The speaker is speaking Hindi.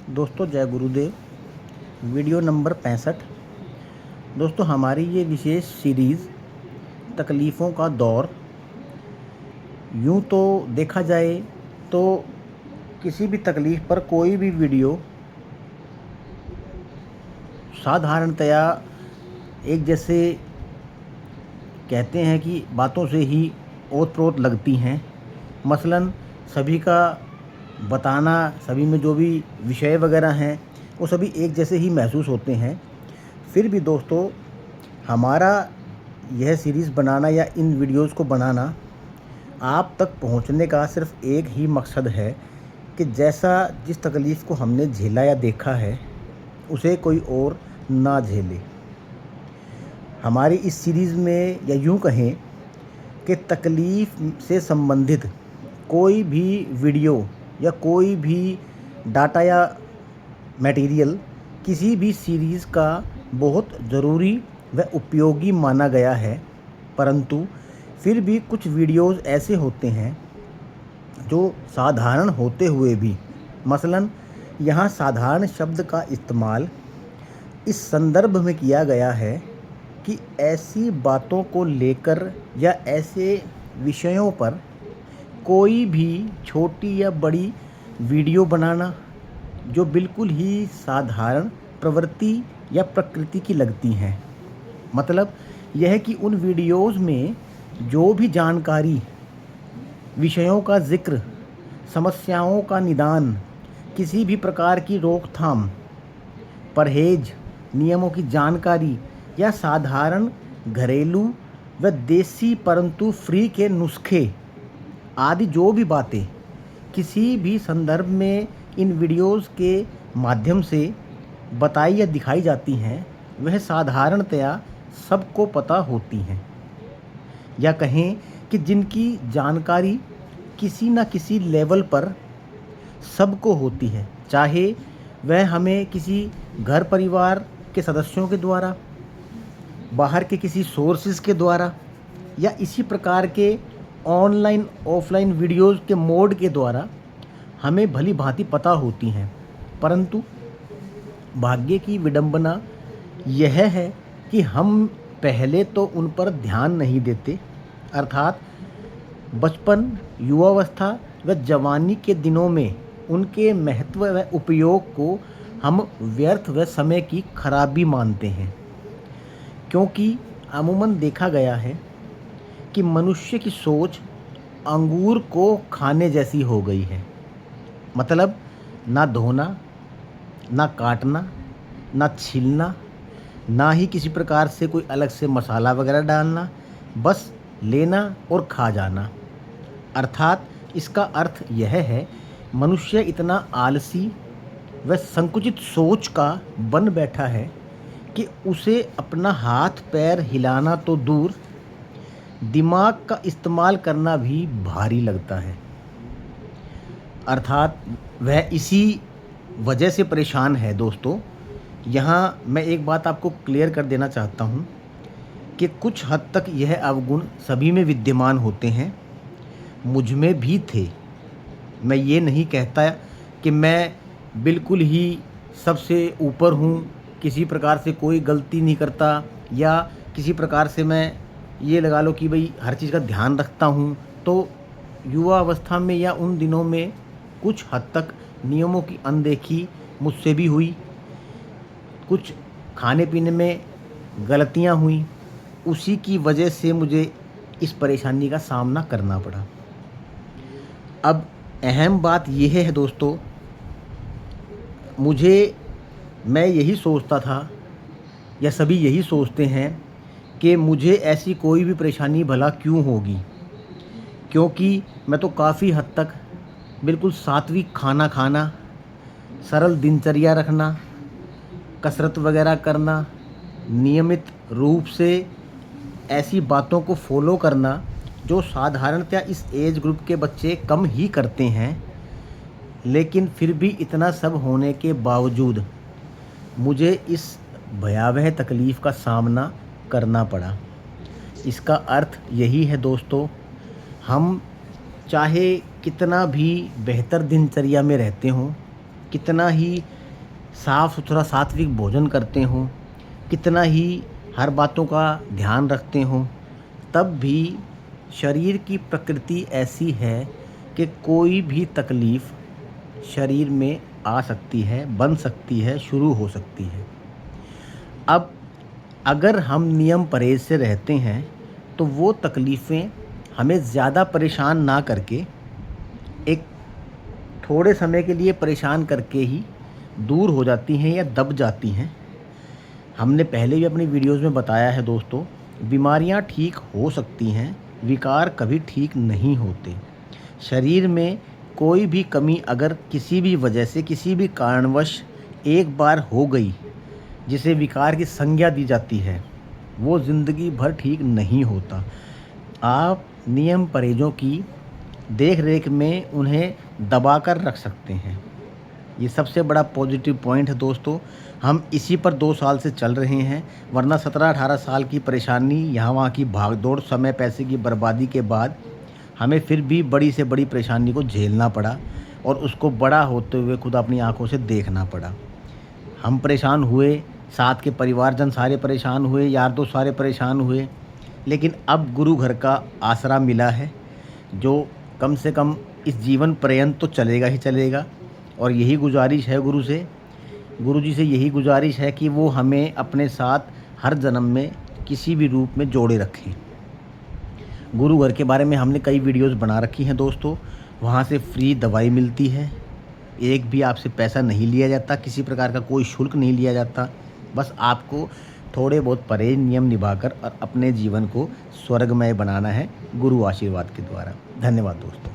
दोस्तों जय गुरुदेव। Video number 65। दोस्तों हमारी ये विशेष सीरीज़ तकलीफ़ों का दौर, यूँ तो देखा जाए तो किसी भी तकलीफ़ पर कोई भी वीडियो साधारणतया एक जैसे कहते हैं कि बातों से ही ओत-प्रोत लगती हैं। मसलन सभी का बताना, सभी में जो भी विषय वगैरह हैं वो सभी एक जैसे ही महसूस होते हैं। फिर भी दोस्तों हमारा यह सीरीज़ बनाना या इन वीडियोज़ को बनाना आप तक पहुंचने का सिर्फ़ एक ही मकसद है कि जैसा जिस तकलीफ़ को हमने झेला या देखा है उसे कोई और ना झेले। हमारी इस सीरीज़ में या यूँ कहें कि तकलीफ़ से संबंधित कोई भी वीडियो या कोई भी डाटा या मटेरियल किसी भी सीरीज़ का बहुत ज़रूरी व उपयोगी माना गया है। परंतु फिर भी कुछ वीडियोज़ ऐसे होते हैं जो साधारण होते हुए भी, मसलन यहाँ साधारण शब्द का इस्तेमाल इस संदर्भ में किया गया है कि ऐसी बातों को लेकर या ऐसे विषयों पर कोई भी छोटी या बड़ी वीडियो बनाना जो बिल्कुल ही साधारण प्रवृत्ति या प्रकृति की लगती हैं। मतलब यह है कि उन वीडियोज़ में जो भी जानकारी, विषयों का ज़िक्र, समस्याओं का निदान, किसी भी प्रकार की रोकथाम, परहेज, नियमों की जानकारी या साधारण घरेलू व देसी परंतु फ्री के नुस्खे आदि जो भी बातें किसी भी संदर्भ में इन वीडियोज़ के माध्यम से बताई या दिखाई जाती हैं वह साधारणतया सबको पता होती हैं, या कहें कि जिनकी जानकारी किसी न किसी लेवल पर सबको होती है, चाहे वह हमें किसी घर परिवार के सदस्यों के द्वारा, बाहर के किसी सोर्सेज़ के द्वारा या इसी प्रकार के ऑनलाइन ऑफलाइन वीडियोज़ के मोड के द्वारा हमें भली भांति पता होती हैं। परंतु भाग्य की विडंबना यह है कि हम पहले तो उन पर ध्यान नहीं देते, अर्थात बचपन, युवावस्था व जवानी के दिनों में उनके महत्व व उपयोग को हम व्यर्थ व समय की खराबी मानते हैं। क्योंकि अमूमन देखा गया है कि मनुष्य की सोच अंगूर को खाने जैसी हो गई है। मतलब ना धोना, ना काटना, ना छीलना, ना ही किसी प्रकार से कोई अलग से मसाला वगैरह डालना, बस लेना और खा जाना। अर्थात इसका अर्थ यह है मनुष्य इतना आलसी व संकुचित सोच का बन बैठा है कि उसे अपना हाथ पैर हिलाना तो दूर, दिमाग का इस्तेमाल करना भी भारी लगता है। अर्थात वह इसी वजह से परेशान है। दोस्तों यहाँ मैं एक बात आपको क्लियर कर देना चाहता हूँ कि कुछ हद तक यह अवगुण सभी में विद्यमान होते हैं, मुझ में भी थे। मैं ये नहीं कहता कि मैं बिल्कुल ही सबसे ऊपर हूँ, किसी प्रकार से कोई गलती नहीं करता, या किसी प्रकार से मैं ये लगा लो कि भाई हर चीज़ का ध्यान रखता हूँ। तो युवा अवस्था में या उन दिनों में कुछ हद तक नियमों की अनदेखी मुझसे भी हुई, कुछ खाने पीने में गलतियाँ हुई, उसी की वजह से मुझे इस परेशानी का सामना करना पड़ा। अब अहम बात यह है दोस्तों, मैं यही सोचता था या सभी यही सोचते हैं कि मुझे ऐसी कोई भी परेशानी भला क्यों होगी, क्योंकि मैं तो काफ़ी हद तक बिल्कुल सात्विक खाना खाना, सरल दिनचर्या रखना, कसरत वगैरह करना, नियमित रूप से ऐसी बातों को फॉलो करना जो साधारणतया इस एज ग्रुप के बच्चे कम ही करते हैं। लेकिन फिर भी इतना सब होने के बावजूद मुझे इस भयावह तकलीफ़ का सामना करना पड़ा। इसका अर्थ यही है दोस्तों, हम चाहे कितना भी बेहतर दिनचर्या में रहते हों, कितना ही साफ़ सुथरा सात्विक भोजन करते हों, कितना ही हर बातों का ध्यान रखते हों, तब भी शरीर की प्रकृति ऐसी है कि कोई भी तकलीफ़ शरीर में आ सकती है, बन सकती है, शुरू हो सकती है। अब अगर हम नियम परहेज़ से रहते हैं तो वो तकलीफ़ें हमें ज़्यादा परेशान ना करके एक थोड़े समय के लिए परेशान करके ही दूर हो जाती हैं या दब जाती हैं। हमने पहले भी अपनी वीडियोज़ में बताया है दोस्तों, बीमारियां ठीक हो सकती हैं, विकार कभी ठीक नहीं होते। शरीर में कोई भी कमी अगर किसी भी वजह से, किसी भी कारणवश एक बार हो गई, जिसे विकार की संज्ञा दी जाती है, वो ज़िंदगी भर ठीक नहीं होता। आप नियम परहेज़ों की देख रेख में उन्हें दबा कर रख सकते हैं। ये सबसे बड़ा पॉजिटिव पॉइंट है दोस्तों। हम इसी पर 2 साल से चल रहे हैं, वरना 17-18 साल की परेशानी, यहाँ वहाँ की भागदौड़, समय पैसे की बर्बादी के बाद हमें फिर भी बड़ी से बड़ी परेशानी को झेलना पड़ा और उसको बड़ा होते हुए खुद अपनी आंखों से देखना पड़ा। हम परेशान हुए, साथ के परिवारजन सारे परेशान हुए, यार दोस्त सारे परेशान हुए, लेकिन अब गुरु घर का आसरा मिला है, जो कम से कम इस जीवन पर्यंत तो चलेगा ही चलेगा। और यही गुजारिश है गुरुजी से यही गुजारिश है कि वो हमें अपने साथ हर जन्म में किसी भी रूप में जोड़े रखें। गुरु घर के बारे में हमने कई वीडियोस बना रखी हैं दोस्तों, वहाँ से फ्री दवाई मिलती है, एक भी आपसे पैसा नहीं लिया जाता, किसी प्रकार का कोई शुल्क नहीं लिया जाता। बस आपको थोड़े बहुत परहेज नियम निभाकर और अपने जीवन को स्वर्गमय बनाना है गुरु आशीर्वाद के द्वारा। धन्यवाद दोस्तों।